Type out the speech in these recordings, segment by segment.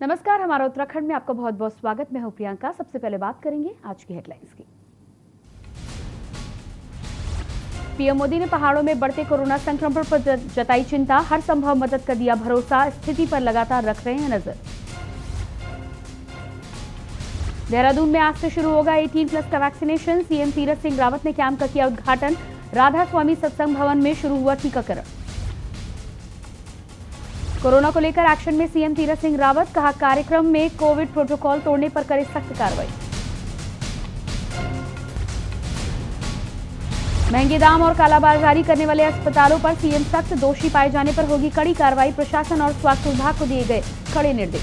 नमस्कार, हमारा उत्तराखंड में आपका बहुत बहुत स्वागत। मैं हूं प्रियंका। सबसे पहले बात करेंगे आज की हेडलाइंस की। पीएम मोदी ने पहाड़ों में बढ़ते कोरोना संक्रमण पर जताई चिंता, हर संभव मदद का दिया भरोसा, स्थिति पर लगातार रख रहे हैं नजर। देहरादून में आज से शुरू होगा 18+ का वैक्सीनेशन, सीएम तीरथ सिंह रावत ने कैंप का किया उद्घाटन। राधा स्वामी सत्संग भवन में शुरू हुआ टीकाकरण। कोरोना को लेकर एक्शन में सीएम तीरथ सिंह रावत, कहा कार्यक्रम में कोविड प्रोटोकॉल तोड़ने पर करे सख्त कार्रवाई। महंगे दाम और कालाबाजारी करने वाले अस्पतालों पर सीएम सख्त, दोषी पाए जाने पर होगी कड़ी कार्रवाई। प्रशासन और स्वास्थ्य विभाग को दिए गए कड़े निर्देश।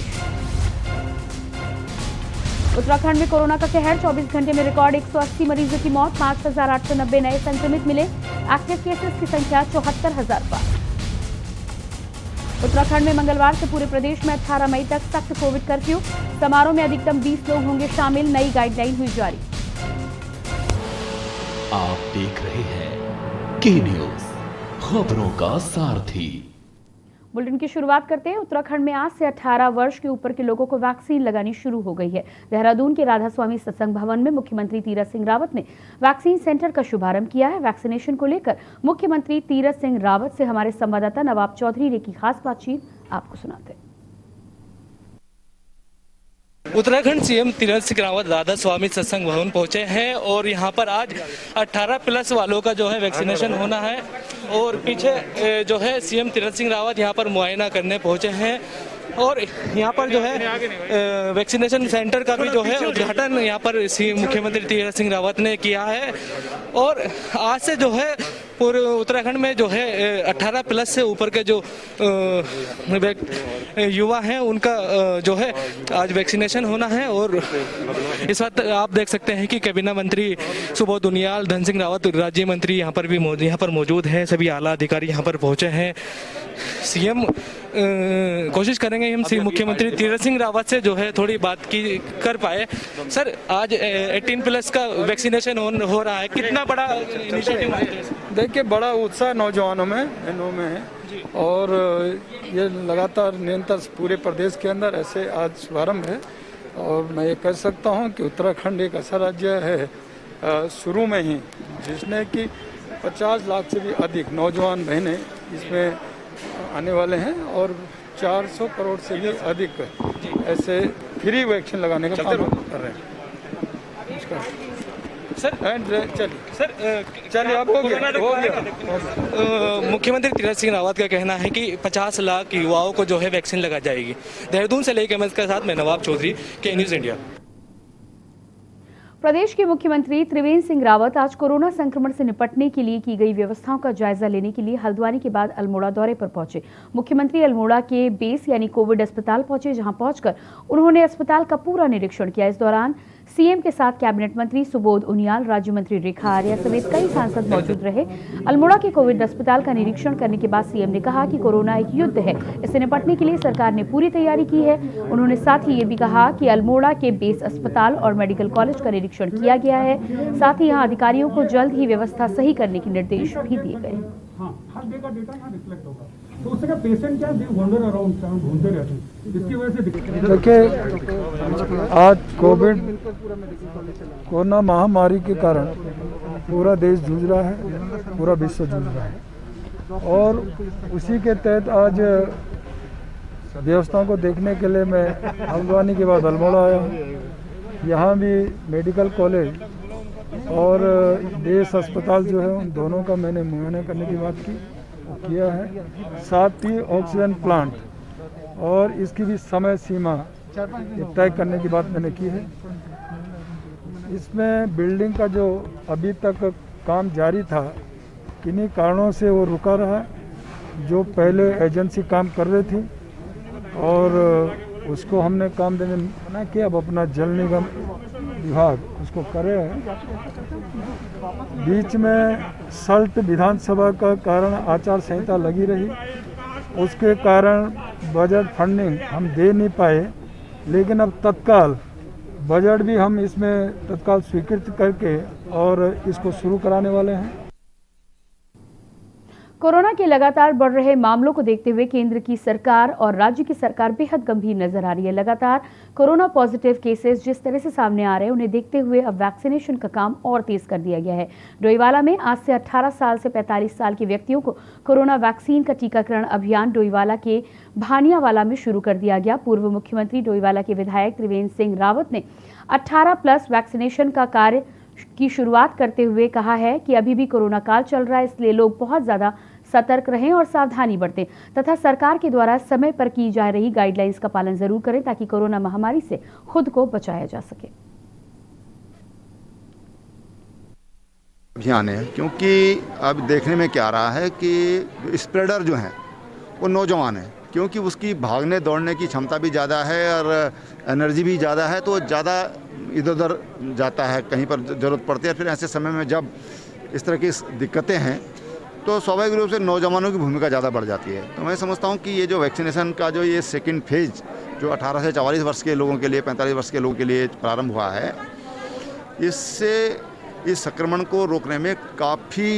उत्तराखंड में कोरोना का कहर, 24 घंटे में रिकॉर्ड 180 मरीजों की मौत, 5,890 नए संक्रमित मिले। एक्टिव केसेस की संख्या 74,000 पार। उत्तराखंड में मंगलवार से पूरे प्रदेश में 18 मई तक सख्त कोविड कर्फ्यू, समारोह में अधिकतम 20 लोग होंगे शामिल, नई गाइडलाइन हुई जारी। आप देख रहे हैं के न्यूज, खबरों का सारथी। बुलेटिन की शुरुआत करते हैं। उत्तराखंड में आज से 18 वर्ष के ऊपर के लोगों को वैक्सीन लगानी शुरू हो गई है। देहरादून के राधा स्वामी सत्संग भवन में मुख्यमंत्री तीरथ सिंह रावत ने वैक्सीन सेंटर का शुभारंभ किया है। वैक्सीनेशन को लेकर मुख्यमंत्री तीरथ सिंह रावत से हमारे संवाददाता नवाब चौधरी ने की खास बातचीत, आपको सुनाते हैं। उत्तराखंड सीएम तीरथ सिंह रावत राधा स्वामी सत्संग भवन पहुंचे हैं और यहां पर आज 18+ वालों का जो है वैक्सीनेशन होना है और पीछे जो है सीएम तीरथ सिंह रावत यहां पर मुआयना करने पहुंचे हैं और यहाँ पर जो है वैक्सीनेशन सेंटर का भी जो है उद्घाटन यहाँ पर मुख्यमंत्री तीरथ सिंह रावत ने किया है। और आज से जो है पूरे उत्तराखंड में जो है 18+ से ऊपर के जो युवा हैं उनका जो है आज वैक्सीनेशन होना है। और इस वक्त आप देख सकते हैं कि कैबिनेट मंत्री सुबोध उनियाल, धन सिंह रावत राज्य मंत्री यहाँ पर मौजूद हैं, सभी आला अधिकारी यहाँ पर पहुंचे हैं। सीएम कोशिश करेंगे हम मुख्यमंत्री तीरथ सिंह रावत से जो है थोड़ी बात कर पाए। सर, आज 18+ का वैक्सीनेशन हो रहा है, कितना बड़ा इनिशिएटिव है? देखिए, बड़ा उत्साह नौजवानों में है और ये लगातार निरंतर पूरे प्रदेश के अंदर ऐसे आज शुभारंभ है। और मैं ये कह सकता हूँ कि उत्तराखंड एक ऐसा राज्य है शुरू में ही जिसने कि 50 लाख से भी अधिक नौजवान बहनें इसमें आने वाले हैं और 400 करोड़ से भी अधिक ऐसे फ्री वैक्सीन लगाने का काम कर रहे हैं। सर चलिए आप हो गया। मुख्यमंत्री तीरथ सिंह रावत का कहना है कि 50 लाख युवाओं को जो है वैक्सीन लगा जाएगी। देहरादून से लेकर मैं के साथ मैं नवाब चौधरी, के न्यूज इंडिया। प्रदेश के मुख्यमंत्री त्रिवेंद्र सिंह रावत आज कोरोना संक्रमण से निपटने के लिए की गई व्यवस्थाओं का जायजा लेने के लिए हल्द्वानी के बाद अल्मोड़ा दौरे पर पहुंचे। मुख्यमंत्री अल्मोड़ा के बेस यानी कोविड अस्पताल पहुंचे, जहां पहुंचकर उन्होंने अस्पताल का पूरा निरीक्षण किया। इस दौरान सीएम के साथ कैबिनेट मंत्री सुबोध उनियाल, राज्य मंत्री रेखा आर्या समेत कई सांसद मौजूद रहे। अल्मोड़ा के कोविड अस्पताल का निरीक्षण करने के बाद सीएम ने कहा कि कोरोना एक युद्ध है, इससे निपटने के लिए सरकार ने पूरी तैयारी की है। उन्होंने साथ ही ये भी कहा कि अल्मोड़ा के बेस अस्पताल और मेडिकल कॉलेज का निरीक्षण किया गया है। साथ ही यहाँ अधिकारियों को जल्द ही व्यवस्था सही करने के निर्देश भी दिए गए। तो उससे क्या पेशेंट क्या वंडर अराउंड घूमते रहते हैं, इसकी वजह से देखिए, आज कोरोना महामारी के कारण पूरा देश जूझ रहा है, पूरा विश्व जूझ रहा है और उसी के तहत आज व्यवस्थाओं को देखने के लिए मैं हल्द्वानी के बाद अल्मोड़ा आया हूँ। यहाँ भी मेडिकल कॉलेज और बेस अस्पताल जो है उन दोनों का मैंने मुआयना करने की बात किया है। साथ ही ऑक्सीजन प्लांट और इसकी भी समय सीमा तय करने की बात मैंने की है। इसमें बिल्डिंग का जो अभी तक काम जारी था, किन्हीं कारणों से वो रुका रहा। जो पहले एजेंसी काम कर रही थी और उसको हमने काम देने मना किया, अब अपना जल निगम विभाग उसको करे है। बीच में सल्ट विधानसभा का कारण आचार संहिता लगी रही, उसके कारण बजट फंडिंग हम दे नहीं पाए, लेकिन अब तत्काल बजट भी हम इसमें तत्काल स्वीकृत करके और इसको शुरू कराने वाले हैं। कोरोना के लगातार बढ़ रहे मामलों को देखते हुए केंद्र की सरकार और राज्य की सरकार बेहद गंभीर नजर आ रही है। लगातार कोरोना पॉजिटिव केसेस जिस तरह से सामने आ रहे हैं, उन्हें देखते हुए अब वैक्सीनेशन का काम और तेज कर दिया गया है। डोईवाला में आज से 18 साल से 45 साल के व्यक्तियों को कोरोना वैक्सीन का टीकाकरण अभियान डोईवाला के भानियावाला में शुरू कर दिया गया। पूर्व मुख्यमंत्री डोईवाला के विधायक त्रिवेंद्र सिंह रावत ने 18+ वैक्सीनेशन का कार्य की शुरुआत करते हुए कहा है कि अभी भी कोरोना काल चल रहा है, इसलिए लोग बहुत ज्यादा सतर्क रहें और सावधानी बरतें तथा सरकार के द्वारा समय पर की जा रही गाइडलाइंस का पालन जरूर करें ताकि कोरोना महामारी से खुद को बचाया जा सके। अभियान है क्योंकि अब देखने में क्या आ रहा है कि स्प्रेडर जो हैं वो नौजवान है, क्योंकि उसकी भागने दौड़ने की क्षमता भी ज़्यादा है और एनर्जी भी ज़्यादा है, तो ज़्यादा इधर उधर जाता है, कहीं पर ज़रूरत पड़ती है। फिर ऐसे समय में जब इस तरह की दिक्कतें हैं तो स्वाभाविक रूप से नौजवानों की भूमिका ज़्यादा बढ़ जाती है। तो मैं समझता हूँ कि ये जो वैक्सीनेशन का जो ये सेकंड फेज जो 18 से 44 वर्ष के लोगों के लिए, 45 वर्ष के लोगों के लिए प्रारंभ हुआ है, इससे इस संक्रमण को रोकने में काफ़ी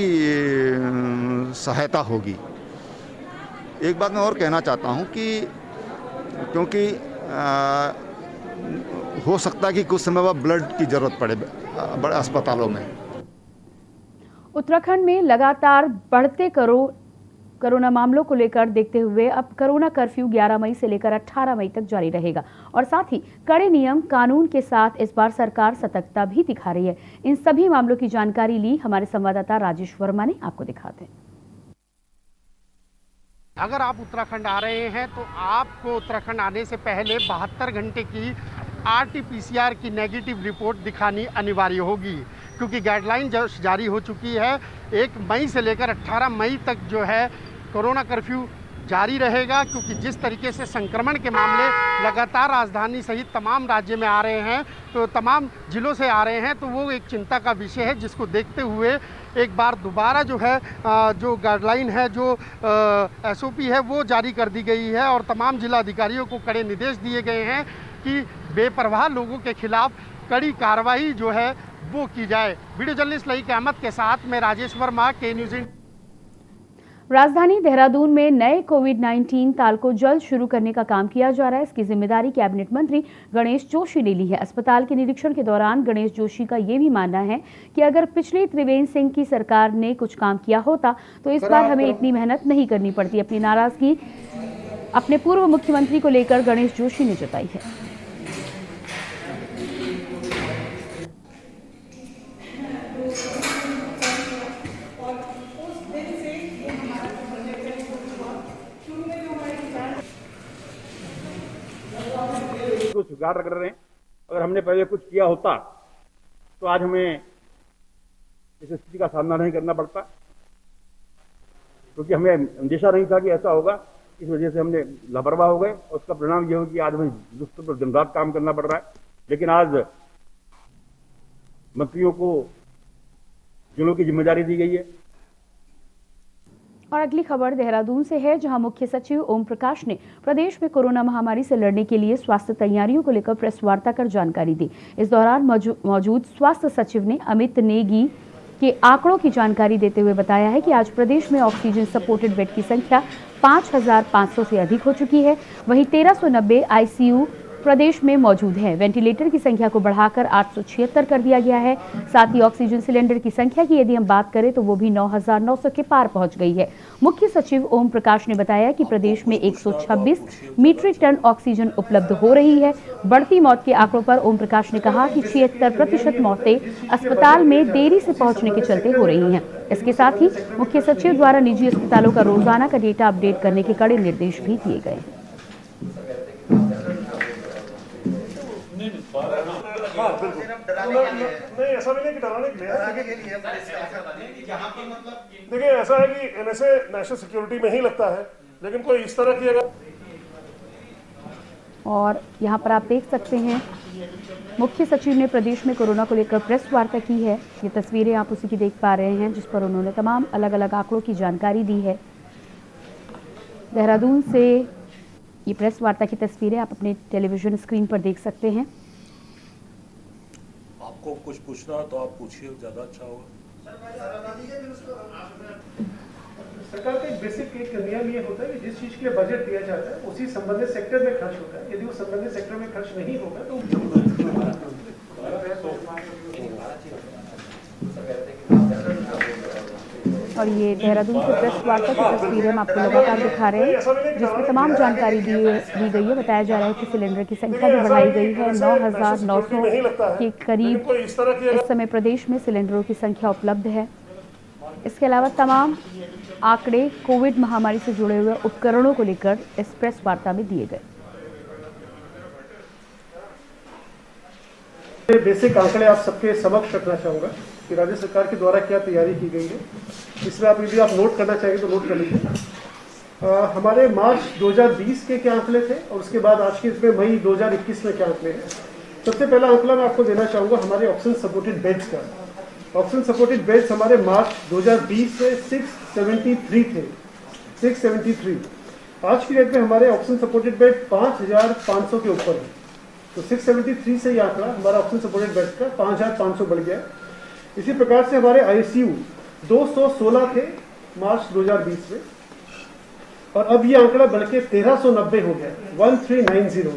सहायता होगी। एक बात मैं और कहना चाहता हूँ कि क्योंकि हो सकता है कि कुछ समय बाद ब्लड की ज़रूरत पड़े बड़े अस्पतालों में। उत्तराखंड में लगातार बढ़ते कोरोना मामलों को लेकर देखते हुए अब कोरोना कर्फ्यू 11 मई से लेकर 18 मई तक जारी रहेगा और साथ ही कड़े नियम कानून के साथ इस बार सरकार सतर्कता भी दिखा रही है। इन सभी मामलों की जानकारी ली हमारे संवाददाता राजेश वर्मा ने, आपको दिखाते हैं। अगर आप उत्तराखंड आ रहे हैं तो आपको उत्तराखंड आने से पहले 72 घंटे की RT-PCR की नेगेटिव रिपोर्ट दिखानी अनिवार्य होगी, क्योंकि गाइडलाइन जारी हो चुकी है। 1 मई से लेकर 18 मई तक जो है कोरोना कर्फ्यू जारी रहेगा, क्योंकि जिस तरीके से संक्रमण के मामले लगातार राजधानी सहित तमाम राज्य में आ रहे हैं, तो तमाम जिलों से आ रहे हैं, तो वो एक चिंता का विषय है, जिसको देखते हुए एक बार दोबारा जो है जो गाइडलाइन है, जो SOP है, वो जारी कर दी गई है और तमाम जिला अधिकारियों को कड़े निर्देश दिए गए हैं कि बेपरवाह लोगों के खिलाफ कड़ी कार्रवाई जो है वो की जाए। वीडियो जर्नलिस्ट लईक अहमद के साथ में राजेश वर्मा, के न्यूज़। राजधानी देहरादून में नए कोविड-19 ताल को जल्द शुरू करने का काम किया जा रहा है। इसकी जिम्मेदारी कैबिनेट मंत्री गणेश जोशी ने ली है। अस्पताल के निरीक्षण के दौरान गणेश जोशी का ये भी मानना है कि अगर पिछली त्रिवेंद्र सिंह की सरकार ने कुछ काम किया होता तो इस बार हमें इतनी मेहनत नहीं करनी पड़ती। अपनी नाराजगी अपने पूर्व मुख्यमंत्री को लेकर गणेश जोशी ने जताई है। को स्वीकार कर रहे हैं। अगर हमने पहले कुछ किया होता तो आज हमें इस स्थिति का सामना नहीं करना पड़ता, क्योंकि हमें अंदेशा नहीं था कि ऐसा होगा। इस वजह से हमने लापरवाह हो गए और उसका परिणाम यह हो कि आज हमें दुष्ट पर दिन रात काम करना पड़ रहा है। लेकिन आज मंत्रियों को जिलों की जिम्मेदारी दी गई है। और अगली खबर देहरादून से है, जहां मुख्य सचिव ओम प्रकाश ने प्रदेश में कोरोना महामारी से लड़ने के लिए स्वास्थ्य तैयारियों को लेकर प्रेस वार्ता कर जानकारी दी। इस दौरान मौजूद स्वास्थ्य सचिव ने अमित नेगी के आंकड़ों की जानकारी देते हुए बताया है कि आज प्रदेश में ऑक्सीजन सपोर्टेड बेड की संख्या 5,500 से अधिक हो चुकी है। वहीं 1390 ICU प्रदेश में मौजूद है। वेंटिलेटर की संख्या को बढ़ाकर 876 कर दिया गया है। साथ ही ऑक्सीजन सिलेंडर की संख्या की यदि हम बात करें तो वो भी 9,900 के पार पहुंच गई है। मुख्य सचिव ओम प्रकाश ने बताया कि प्रदेश में 126 मीट्रिक टन ऑक्सीजन उपलब्ध हो रही है। बढ़ती मौत के आंकड़ों पर ओम प्रकाश ने कहा कि 76% मौतें अस्पताल में देरी से पहुंचने के चलते हो रही हैं। इसके साथ ही मुख्य सचिव द्वारा निजी अस्पतालों का रोजाना का डेटा अपडेट करने के कड़े निर्देश भी दिए गए। नहीं, ऐसा भी नहीं कि डराने के लिए। देखिए, ऐसा है कि NSA नेशनल सिक्योरिटी में ही लगता है, लेकिन कोई इस तरह की अगर। और यहाँ पर आप देख सकते हैं मुख्य सचिव ने प्रदेश में कोरोना को लेकर प्रेस वार्ता की है। ये तस्वीरें आप उसी की देख पा रहे हैं, जिस पर उन्होंने तमाम अलग अलग आंकड़ों की जानकारी दी है। देहरादून से ये प्रेस वार्ता की तस्वीरें आप अपने टेलीविजन स्क्रीन पर देख सकते हैं। आपको कुछ पूछना हो तो आप पूछिए, ज़्यादा अच्छा होगा। सरकार का एक बेसिक एक नियम ये होता है कि जिस चीज के लिए बजट दिया जाता है उसी संबंधित सेक्टर में खर्च होता है। यदि वो संबंधित सेक्टर में खर्च नहीं होगा तो और ये देहरादून से प्रेस वार्ता की तस्वीरें हम आपको लगातार दिखा रहे हैं, जिसमें तमाम जानकारी दी गई है। बताया जा रहा है कि सिलेंडर की संख्या भी बढ़ाई गई है। 9,900 के करीब इस समय प्रदेश में सिलेंडरों की संख्या उपलब्ध है। इसके अलावा तमाम आंकड़े कोविड महामारी से जुड़े हुए उपकरणों को लेकर इस प्रेस वार्ता में दिए गए। बेसिक आंकड़े आप सबके समक्ष रखना चाहूँगा कि राज्य सरकार के द्वारा क्या तैयारी की गई है। इसमें आप यदि आप नोट करना चाहेंगे तो नोट कर लीजिए। हमारे मार्च 2020 के क्या आंकड़े थे और उसके बाद आज के इसमें मई 2021 में क्या आंकड़े हैं। सबसे पहला आंकड़ा मैं आपको देना चाहूँगा हमारे ऑक्सीजन सपोर्टेड बेड्स का। ऑक्सीजन सपोर्टेड बेड्स हमारे मार्च 2020 से 673 थे, 673। आज की डेट में हमारे ऑक्सीजन सपोर्टेड बेड 5,500 के ऊपर है। तो 673 से ये आंकड़ा हमारा ऑक्सीजन सपोर्टेड बेड्स का 5,500 बढ़ गया। इसी प्रकार से हमारे आईसीयू 216 थे मार्च 2020 में और अब ये आंकड़ा बढ़ के 1,390 हो गया, 1390।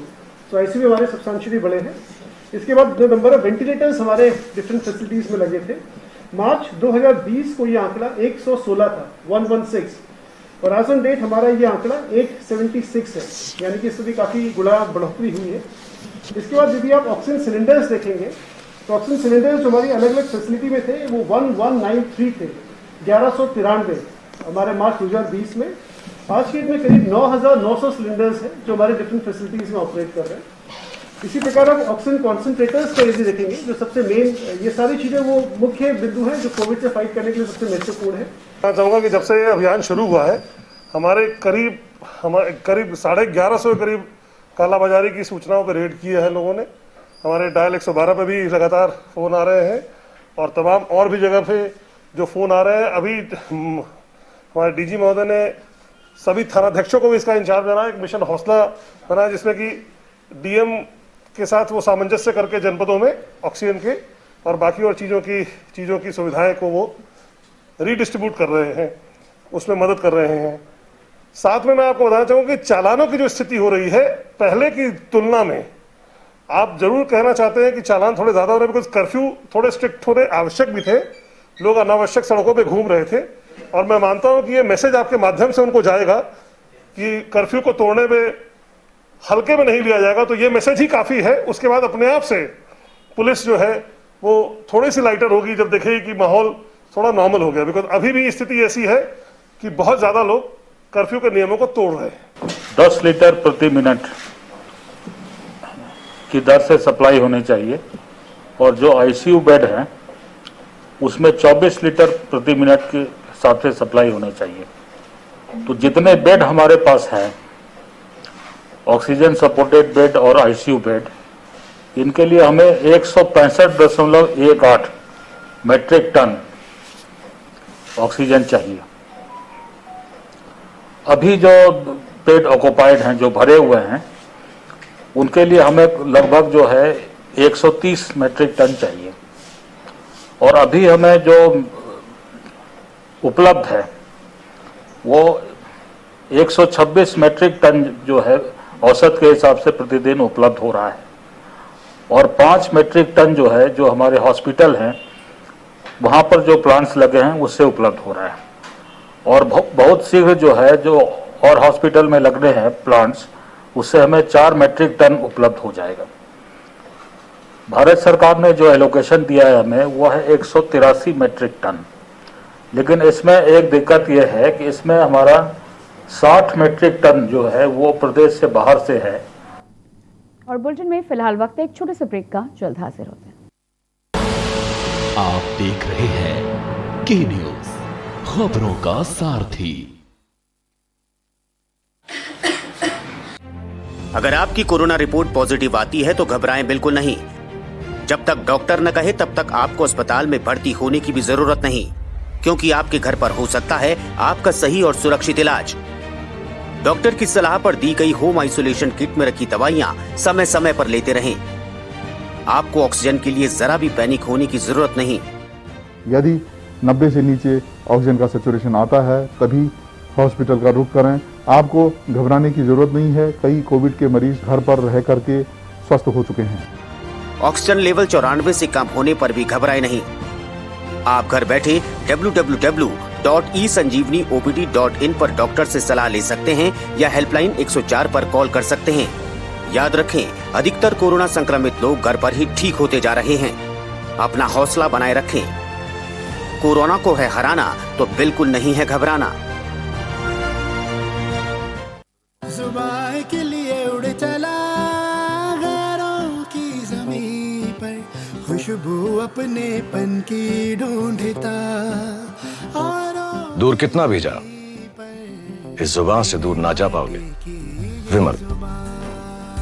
तो आईसीयू हमारे सब्सटेंशियली बड़े हैं। इसके बाद जो नंबर ऑफ वेंटिलेटर्स हमारे डिफरेंट फैसिलिटीज में लगे थे, मार्च 2020 को ये आंकड़ा 116 था, 116, और आज ऑन डेट हमारा ये आंकड़ा 176 है, यानी कि इससे भी काफी गुना बढ़ोतरी हुई है। इसके बाद यदि आप ऑक्सीजन सिलेंडर्स देखेंगे तो ऑक्सीजन सिलेंडर्स जो हमारी अलग अलग फैसिलिटी में थे वो 1193 थे, 1193 हमारे मार्च 2020 में। आज की डेट में करीब 9,900 सिलेंडर्स हैं जो हमारे डिफरेंट फैसिलिटीज में ऑपरेट कर रहे हैं। इसी प्रकार आप ऑक्सीजन कॉन्सेंट्रेटर्स का यदि देखेंगे, जो सबसे मेन, ये सारी चीजें वो मुख्य बिंदु हैं जो कोविड से फाइट करने के लिए सबसे महत्वपूर्ण है। मैं चाहूँगा कि जब से ये अभियान शुरू हुआ है हमारे करीब 1150 के करीब कालाबाजारी की सूचनाओं पर रेड किए हैं लोगों ने। हमारे डायल 112 पे भी लगातार फ़ोन आ रहे हैं और तमाम और भी जगह पे जो फ़ोन आ रहे हैं। अभी हमारे डीजी महोदय ने सभी थानाध्यक्षों को भी इसका इंचार्ज बनाया, एक मिशन हौसला बनाया जिसमें कि डीएम के साथ वो सामंजस्य करके जनपदों में ऑक्सीजन के और बाकी और चीज़ों की सुविधाएं को वो रीडिस्ट्रीब्यूट कर रहे हैं, उसमें मदद कर रहे हैं। साथ में मैं आपको बताना चाहूँगा कि चालानों की जो स्थिति हो रही है पहले की तुलना में, आप जरूर कहना चाहते हैं कि चालान थोड़े ज़्यादा हो रहे हैं, बिकॉज कर्फ्यू थोड़े स्ट्रिक्ट होने आवश्यक भी थे, लोग अनावश्यक सड़कों पर घूम रहे थे। और मैं मानता हूँ कि ये मैसेज आपके माध्यम से उनको जाएगा कि कर्फ्यू को तोड़ने में हल्के में नहीं लिया जाएगा, तो ये मैसेज ही काफ़ी है। उसके बाद अपने आप से पुलिस जो है वो थोड़ी सी लाइटर होगी जब देखेगी कि माहौल थोड़ा नॉर्मल हो गया, बिकॉज अभी भी स्थिति ऐसी है कि बहुत ज़्यादा लोग कर्फ्यू के नियमों को तोड़ रहे हैं। 10 लीटर प्रति मिनट की दर से सप्लाई होनी चाहिए और जो आईसीयू बेड है उसमें 24 लीटर प्रति मिनट के हिसाब से सप्लाई होनी चाहिए। तो जितने बेड हमारे पास हैं, ऑक्सीजन सपोर्टेड बेड और आईसीयू बेड, इनके लिए हमें 165.18 मेट्रिक टन ऑक्सीजन चाहिए। अभी जो बेड ऑक्युपाइड हैं, जो भरे हुए हैं, उनके लिए हमें लगभग जो है 130 मेट्रिक टन चाहिए और अभी हमें जो उपलब्ध है वो 126 मेट्रिक टन जो है औसत के हिसाब से प्रतिदिन उपलब्ध हो रहा है और 5 मेट्रिक टन जो है जो हमारे हॉस्पिटल हैं वहाँ पर जो प्लांट्स लगे हैं उससे उपलब्ध हो रहा है और बहुत शीघ्र जो है जो और हॉस्पिटल में लगने हैं प्लांट्स, उससे हमें 4 मेट्रिक टन उपलब्ध हो जाएगा। भारत सरकार ने जो एलोकेशन दिया है हमें वो है 183 मेट्रिक टन, लेकिन इसमें एक दिक्कत ये है कि इसमें हमारा 60 मेट्रिक टन जो है वो प्रदेश से बाहर से है। और बुलेटिन में फिलहाल वक्त है एक छोटे से ब्रेक का, जल्द हाजिर होते हैं। आप देख रहे हैं के न्यूज, खबरों का सारथी। अगर आपकी कोरोना रिपोर्ट पॉजिटिव आती है तो घबराएं बिल्कुल नहीं। जब तक डॉक्टर न कहे तब तक आपको अस्पताल में भर्ती होने की भी जरूरत नहीं, क्योंकि आपके घर पर हो सकता है आपका सही और सुरक्षित इलाज। डॉक्टर की सलाह पर दी गई होम आइसोलेशन किट में रखी दवाइयां समय समय पर लेते रहें। आपको ऑक्सीजन के लिए जरा भी पैनिक होने की जरूरत नहीं। यदि 90 से नीचे ऑक्सीजन का सैचुरेशन आता है तभी हॉस्पिटल का रुख करें। आपको घबराने की जरूरत नहीं है, कई कोविड के मरीज घर पर रह करके स्वस्थ हो चुके हैं। ऑक्सीजन लेवल 94 से कम होने पर भी घबराए नहीं। आप घर बैठे www.esanjeevaniopd.in पर डॉक्टर से सलाह ले सकते हैं या हेल्पलाइन 104 पर कॉल कर सकते हैं। याद रखें, अधिकतर कोरोना संक्रमित लोग घर पर ही ठीक होते जा रहे हैं। अपना हौसला बनाए रखें। कोरोना को है हराना तो बिल्कुल नहीं है घबराना। जुबान के लिए उड़ चला गैरों की ज़मीं पर, खुशबू अपने पन की ढूंढता। दूर कितना भी जा, इस जुबान से दूर ना जा पाओगे। विमल,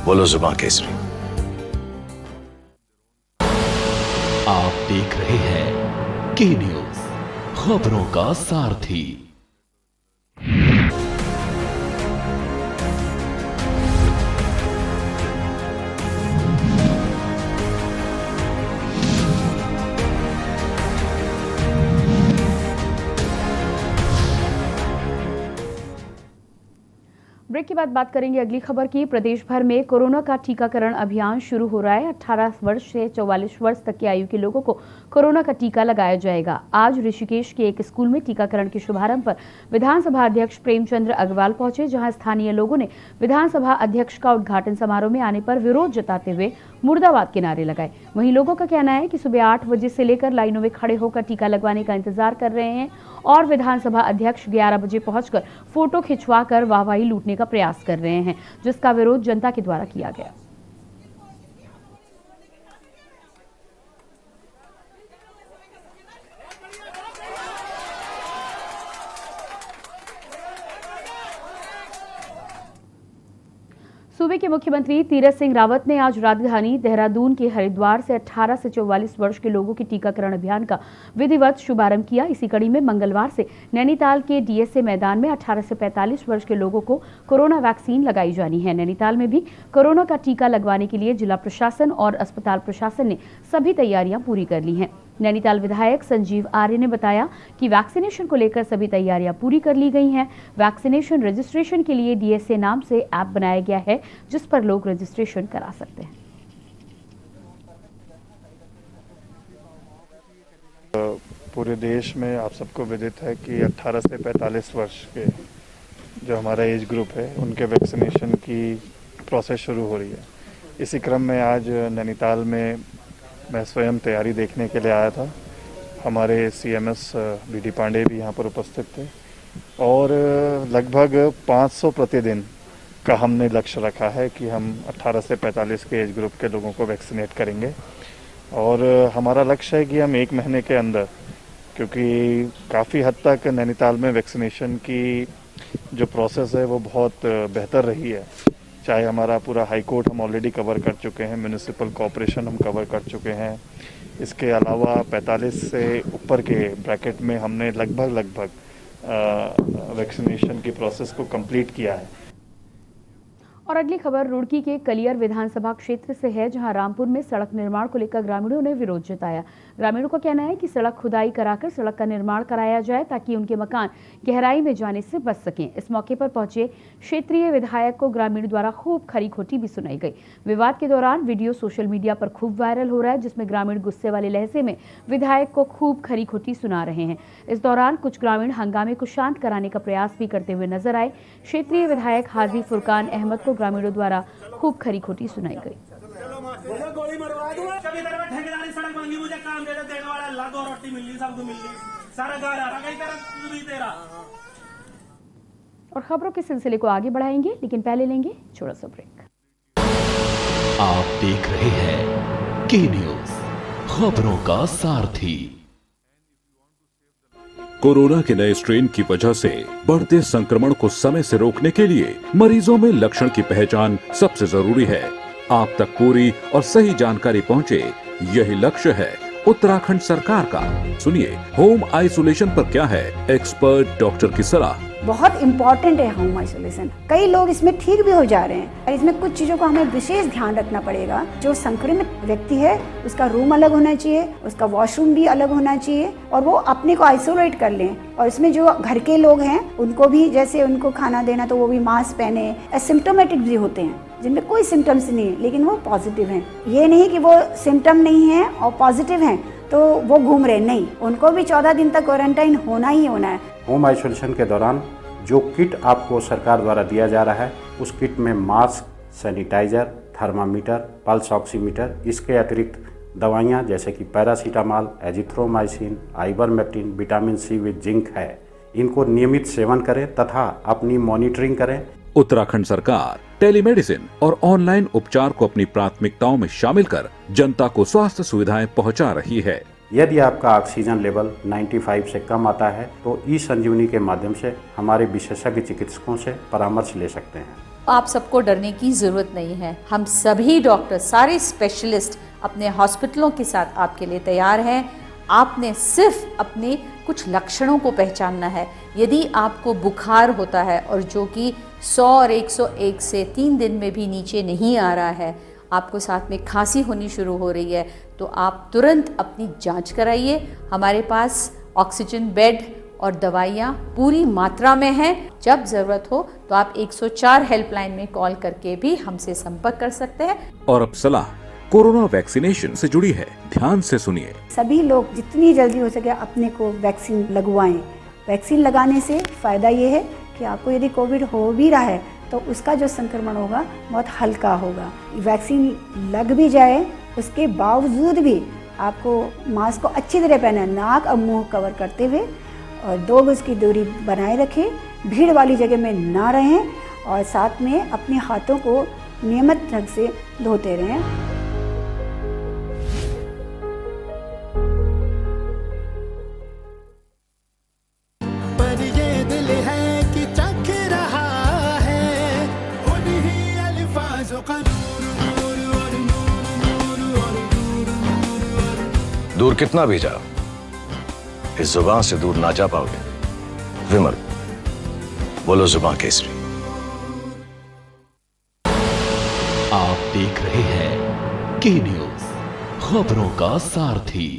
बोलो जुबान केसरी। आप देख रहे हैं के न्यूज, खबरों का सारथी। ब्रेक के बाद बात करेंगे अगली खबर की। प्रदेश भर में कोरोना का टीकाकरण अभियान शुरू हो रहा है। 18 वर्ष से 44 वर्ष तक की आयु के लोगों को कोरोना का टीका लगाया जाएगा। आज ऋषिकेश के एक स्कूल में टीकाकरण के शुभारंभ पर विधानसभा अध्यक्ष प्रेमचंद्र अग्रवाल पहुंचे, जहां स्थानीय लोगों ने विधानसभा अध्यक्ष का उद्घाटन समारोह में आने पर विरोध जताते हुए मुर्दाबाद के नारे लगाए। वहीं लोगों का कहना है कि सुबह 8 बजे से लेकर लाइनों में खड़े होकर टीका लगवाने का इंतजार कर रहे हैं और विधानसभा अध्यक्ष 11 बजे पहुंचकर फोटो खिंचवाकर वाहवाही लूटने का प्रयास कर रहे हैं, जिसका विरोध जनता के द्वारा किया गया। सूबे के मुख्यमंत्री तीरथ सिंह रावत ने आज राजधानी देहरादून के हरिद्वार से 18 से 44 वर्ष के लोगों के टीकाकरण अभियान का विधिवत शुभारंभ किया। इसी कड़ी में मंगलवार से नैनीताल के डीएसए मैदान में 18 से 45 वर्ष के लोगों को कोरोना वैक्सीन लगाई जानी है। नैनीताल में भी कोरोना का टीका लगवाने के लिए जिला प्रशासन और अस्पताल प्रशासन ने सभी तैयारियां पूरी कर ली हैं। नैनीताल विधायक संजीव आर्य ने बताया कि वैक्सीनेशन को लेकर सभी तैयारियां पूरी कर ली गई हैं। वैक्सीनेशन रजिस्ट्रेशन के लिए डीएसए नाम से ऐप बनाया गया है, जिस पर लोग रजिस्ट्रेशन करा सकते हैं। पूरे देश में आप सबको विदित है कि 18 से 45 वर्ष के जो हमारा एज ग्रुप है, उनके वैक्सीनेशन की प्रोसेस शुरू हो रही है। इसी क्रम में आज नैनीताल में मैं स्वयं तैयारी देखने के लिए आया था। हमारे सीएमएस बीडी पांडे भी यहाँ पर उपस्थित थे और लगभग 500 प्रतिदिन का हमने लक्ष्य रखा है कि हम 18 से 45 के एज ग्रुप के लोगों को वैक्सीनेट करेंगे। और हमारा लक्ष्य है कि हम 1 महीने के अंदर, क्योंकि काफ़ी हद तक नैनीताल में वैक्सीनेशन की जो प्रोसेस है वो बहुत बेहतर रही है। चाहे हमारा पूरा हाई कोर्ट हम ऑलरेडी कवर कर चुके हैं, म्यूनिसिपल कॉरपोरेशन हम कवर कर चुके हैं। इसके अलावा 45 से ऊपर के ब्रैकेट में हमने लगभग वैक्सीनेशन की प्रोसेस को कंप्लीट किया है। और अगली खबर रुड़की के कलियर विधानसभा क्षेत्र से है, जहां रामपुर में सड़क निर्माण को लेकर ग्रामीणों ने विरोध जताया। ग्रामीणों का कहना है कि सड़क खुदाई कराकर सड़क का निर्माण कराया जाए ताकि उनके मकान गहराई में जाने से बच सकें। इस मौके पर पहुंचे क्षेत्रीय विधायक को ग्रामीण द्वारा खूब खरी खोटी भी सुनाई गई। विवाद के दौरान वीडियो सोशल मीडिया पर खूब वायरल हो रहा है, जिसमें ग्रामीण गुस्से वाले लहजे में विधायक को खूब खरी खोटी सुना रहे हैं। इस दौरान कुछ ग्रामीण हंगामे को शांत कराने का प्रयास भी करते हुए नजर आए। क्षेत्रीय विधायक हाजी फुरकान अहमद को ग्रामीणों द्वारा खूब खरी खोटी सुनाई गई। और खबरों के सिलसिले को आगे बढ़ाएंगे, लेकिन पहले लेंगे छोटा सा ब्रेक। आप देख रहे हैं के न्यूज, खबरों का सारथी। कोरोना के नए स्ट्रेन की वजह से बढ़ते संक्रमण को समय से रोकने के लिए मरीजों में लक्षण की पहचान सबसे जरूरी है। आप तक पूरी और सही जानकारी पहुंचे, यही लक्ष्य है उत्तराखंड सरकार का। सुनिए होम आइसोलेशन पर क्या है एक्सपर्ट डॉक्टर की सलाह। बहुत इम्पॉर्टेंट है होम आइसोलेशन। कई लोग इसमें ठीक भी हो जा रहे हैं और इसमें कुछ चीज़ों का हमें विशेष ध्यान रखना पड़ेगा। जो संक्रमित व्यक्ति है उसका रूम अलग होना चाहिए, उसका वॉशरूम भी अलग होना चाहिए और वो अपने को आइसोलेट कर लें। और इसमें जो घर के लोग हैं उनको भी, जैसे उनको खाना देना तो वो भी मास्क पहने। एसिम्प्टोमेटिक भी होते हैं जिनमें कोई सिम्टम्स नहीं है लेकिन वो पॉजिटिव हैं। ये नहीं कि वो सिम्टम नहीं है और पॉजिटिव हैं तो वो घूम रहे, नहीं, उनको भी 14 दिन तक क्वारंटाइन होना ही होना है। होम आइसोलेशन के दौरान जो किट आपको सरकार द्वारा दिया जा रहा है उस किट में mask, sanitizer, thermometer, pulse oximeter, इसके अतिरिक्त दवाइयाँ जैसे कि paracetamol, azithromycin, ivermectin, vitamin C with zinc है। इनको नियमित सेवन करें तथा अपनी मॉनिटरिंग करें। उत्तराखंड सरकार टेलीमेडिसिन और ऑनलाइन उपचार को अपनी प्राथमिकताओं में शामिल कर जनता को स्वास्थ्य सुविधाएं पहुंचा रही है। यदि आपका ऑक्सीजन लेवल 95 से कम आता है तो ई संजीवनी के माध्यम से हमारे विशेषज्ञ चिकित्सकों से परामर्श ले सकते हैं। आप सबको डरने की जरूरत नहीं है। हम सभी डॉक्टर, सारे स्पेशलिस्ट अपने हॉस्पिटलों के साथ आपके लिए तैयार हैं। आपने सिर्फ अपने कुछ लक्षणों को पहचानना है। यदि आपको बुखार होता है और जो कि 100 और 101 से 3 दिन में भी नीचे नहीं आ रहा है, आपको साथ में खांसी होनी शुरू हो रही है, तो आप तुरंत अपनी जांच कराइए। हमारे पास ऑक्सीजन बेड और दवाइयाँ पूरी मात्रा में हैं। जब ज़रूरत हो तो आप 104 हेल्पलाइन में कॉल करके भी हमसे संपर्क कर सकते हैं। और अब सलाह कोरोना वैक्सीनेशन से जुड़ी है, ध्यान से सुनिए। सभी लोग जितनी जल्दी हो सके अपने को वैक्सीन लगवाएं। वैक्सीन लगाने से फ़ायदा ये है कि आपको यदि कोविड हो भी रहा है तो उसका जो संक्रमण होगा बहुत हल्का होगा। वैक्सीन लग भी जाए उसके बावजूद भी आपको मास्क को अच्छी तरह पहना, नाक और मुंह कवर करते हुए, और 2 गज की दूरी बनाए रखें, भीड़ वाली जगह में ना रहें और साथ में अपने हाथों को नियमित ढंग से धोते रहें। पर ये दिल है कि चख रहा है उन्हीं अल्फाजों का दूर कितना भी जाओ, इस जुबान से दूर ना जा पाओगे। विमल, बोलो जुबान केसरी। आप देख रहे हैं के न्यूज, खबरों का सारथी।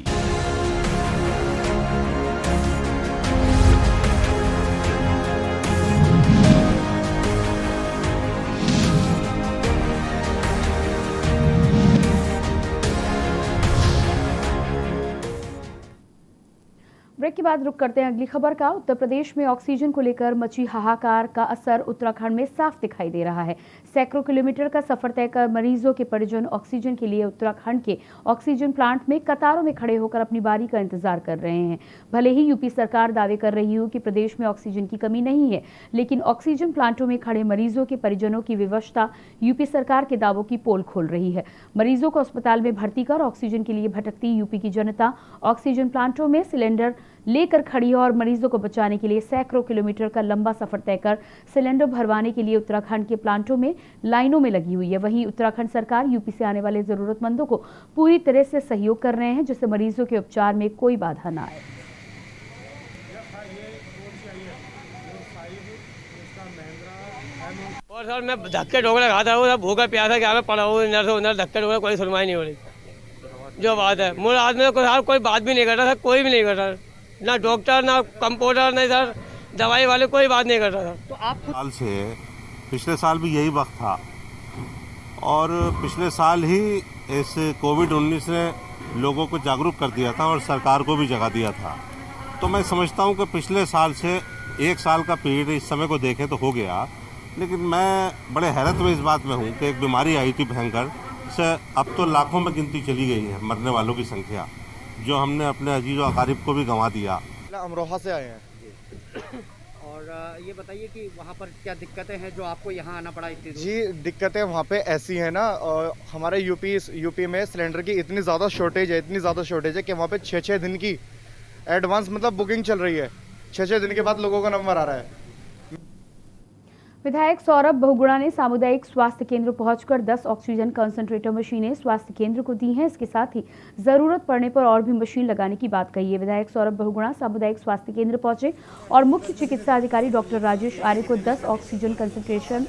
ब्रेक के बाद रुक करते हैं अगली खबर का। उत्तर प्रदेश में ऑक्सीजन को लेकर मची हाहाकार का असर उत्तराखंड में साफ दिखाई दे रहा है। सैकड़ों किलोमीटर का सफर तय कर मरीजों के परिजन ऑक्सीजन के लिए उत्तराखंड के ऑक्सीजन प्लांट में कतारों में खड़े होकर अपनी बारी का इंतजार कर रहे हैं। भले ही यूपी सरकार दावे कर रही हो कि प्रदेश में ऑक्सीजन की कमी नहीं है, लेकिन ऑक्सीजन प्लांटों में खड़े मरीजों के परिजनों की विवशता यूपी सरकार के दावों की पोल खोल रही है। मरीजों को अस्पताल में भर्ती कर ऑक्सीजन के लिए भटकती यूपी की जनता ऑक्सीजन प्लांटों में सिलेंडर लेकर खड़ी है और मरीजों को बचाने के लिए सैकड़ों किलोमीटर का लंबा सफर तय कर सिलेंडर भरवाने के लिए उत्तराखंड के प्लांटों में लाइनों में लगी हुई है। वहीं उत्तराखंड सरकार यूपी से आने वाले जरूरतमंदों को पूरी तरह से सहयोग कर रहे हैं, जिससे मरीजों के उपचार में कोई बाधा न आए। और सर मैं धक्के ठोकरे खाता हूँ, भूखा प्यासा क्या मैं पड़ा हूँ, इधर से उधर धक्के ठोकरे, कोई सुनवाई नहीं हो रही। जो बात है मूल आदमी को कोई बात भी नहीं कर रहा था, कोई भी नहीं कर रहा, ना डॉक्टर ना कंपाउंडर नहीं सर, दवाई वाले कोई बात नहीं कर रहा था। तो आप साल से पिछले साल भी यही वक्त था और पिछले साल ही इस कोविड-19 ने लोगों को जागरूक कर दिया था और सरकार को भी जगा दिया था। तो मैं समझता हूँ कि पिछले साल से 1 साल का पीरियड इस समय को देखें तो हो गया, लेकिन मैं बड़े हैरत में इस बात में हूँ कि एक बीमारी आई थी भयंकर से अब तो लाखों में गिनती चली गई है मरने वालों की संख्या, जो हमने अपने अजीज और अकारिब को भी गंवा दिया। अमरोहा से आए हैं और ये बताइए कि वहाँ पर क्या दिक्कतें हैं जो आपको यहाँ आना पड़ा इतनी दूर? जी दिक्कतें वहाँ पे ऐसी हैं ना, हमारे यूपी में सिलेंडर की इतनी ज़्यादा शॉर्टेज है कि वहाँ पे 6-6 दिन की एडवांस मतलब बुकिंग चल रही है। 6-6 दिन के बाद लोगों का नंबर आ रहा है। विधायक सौरभ बहुगुणा ने सामुदायिक स्वास्थ्य केंद्र पहुंचकर 10 ऑक्सीजन कंसंट्रेटर मशीनें स्वास्थ्य केंद्र को दी हैं। इसके साथ ही जरूरत पड़ने पर और भी मशीन लगाने की बात कही है। विधायक सौरभ बहुगुणा सामुदायिक स्वास्थ्य केंद्र पहुंचे और मुख्य चिकित्सा अधिकारी डॉक्टर राजेश आर्य को 10 ऑक्सीजन कंसंट्रेशन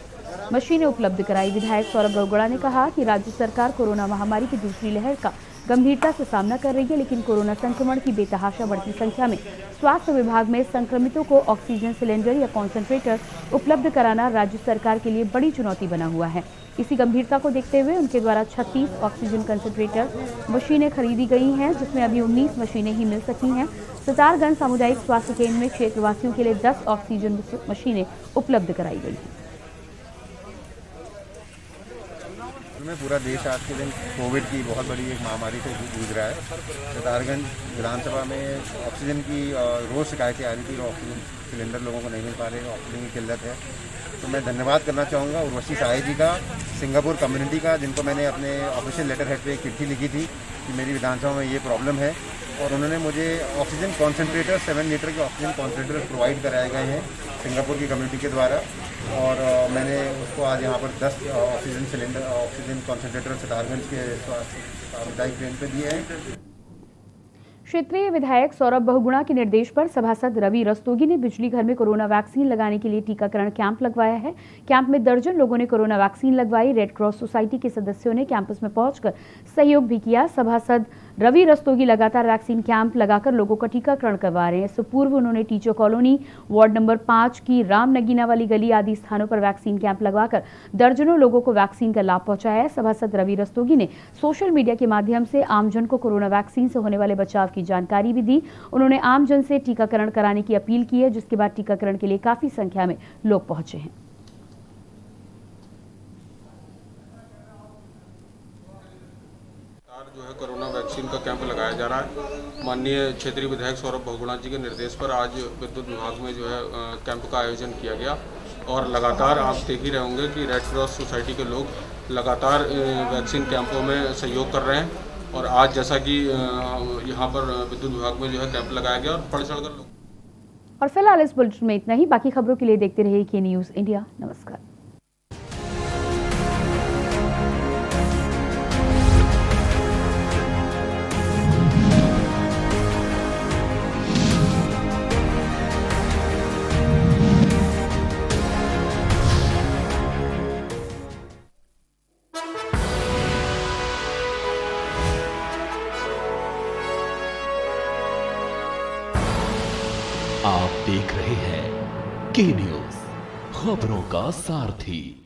मशीनें उपलब्ध कराई। विधायक सौरभ बहुगुणा ने कहा कि राज्य सरकार कोरोना महामारी की दूसरी लहर का गंभीरता से सामना कर रही है, लेकिन कोरोना संक्रमण की बेतहाशा बढ़ती संख्या में स्वास्थ्य विभाग में संक्रमितों को ऑक्सीजन सिलेंडर या कॉन्सेंट्रेटर उपलब्ध कराना राज्य सरकार के लिए बड़ी चुनौती बना हुआ है। इसी गंभीरता को देखते हुए उनके द्वारा 36 ऑक्सीजन कंसंट्रेटर मशीनें खरीदी गई हैं, जिसमें अभी 19 मशीनें ही मिल सकी हैं। सितारगंज सामुदायिक स्वास्थ्य केंद्र में क्षेत्रवासियों के लिए 10 ऑक्सीजन मशीनें उपलब्ध कराई गई हैं। में पूरा देश आज के दिन कोविड की बहुत बड़ी एक महामारी से जूझ रहा है। सितारगंज विधानसभा में ऑक्सीजन की रोज़ शिकायतें आ रही थी, ऑक्सीजन सिलेंडर लोगों को नहीं मिल पा रहे, ऑक्सीजन की किल्लत है। तो मैं धन्यवाद करना चाहूँगा उर्वशी साई जी का, सिंगापुर कम्युनिटी का, जिनको मैंने अपने ऑफिशियल लेटर हेड पे एक चिट्ठी लिखी थी कि मेरी विधानसभा में ये प्रॉब्लम है, और उन्होंने मुझे ऑक्सीजन कॉन्सेंट्रेटर 7 लीटर के ऑक्सीजन कॉन्सेंट्रेटर प्रोवाइड कराए गए हैं सिंगापुर की कम्युनिटी के द्वारा। और मैंने उसको आज यहाँ पर 10 oxygen cylinder oxygen concentrator Sitarganj के सामुदायिक केंद्र पे दिए हैं। क्षेत्रीय विधायक सौरभ बहुगुणा के निर्देश पर सभासद रवि रस्तोगी ने बिजली घर में कोरोना वैक्सीन लगाने के लिए टीकाकरण कैंप लगवाया है। कैंप में दर्जन लोगों ने कोरोना वैक्सीन लगवाई। रेड क्रॉस सोसाइटी के सदस्यों ने कैंपस में पहुंचकर सहयोग भी किया। सभासद रवि रस्तोगी लगातार वैक्सीन कैंप लगाकर लोगों का टीकाकरण करवा रहे हैं। इससे पूर्व उन्होंने टीचर कॉलोनी, वार्ड नंबर 5 की राम नगीना वाली गली आदि स्थानों पर वैक्सीन कैंप लगवाकर दर्जनों लोगों को वैक्सीन का लाभ पहुंचाया है। सभासद रवि रस्तोगी ने सोशल मीडिया के माध्यम से आमजन को कोरोना वैक्सीन से होने वाले बचाव की जानकारी भी दी। उन्होंने आमजन से टीकाकरण कराने की अपील की है, जिसके बाद टीकाकरण के लिए काफी संख्या में लोग पहुंचे हैं। जो है कोरोना वैक्सीन का कैंप लगाया जा रहा है। माननीय क्षेत्रीय विधायक सौरभ बहुगुणा जी के निर्देश पर आज विद्युत विभाग में जो है कैंप का आयोजन किया गया, और लगातार आप देख ही रहे होंगे कि रेड क्रॉस सोसाइटी के लोग लगातार वैक्सीन कैंपों में सहयोग कर रहे हैं। और आज जैसा कि यहाँ पर विद्युत विभाग में जो है कैंप लगाया गया और बढ़ चढ़कर लोग। और फिलहाल इस बुलेटिन में इतना ही। बाकी खबरों के लिए देखते रहिए के न्यूज़ इंडिया। नमस्कार। आप देख रहे हैं के न्यूज़, खबरों का सारथी।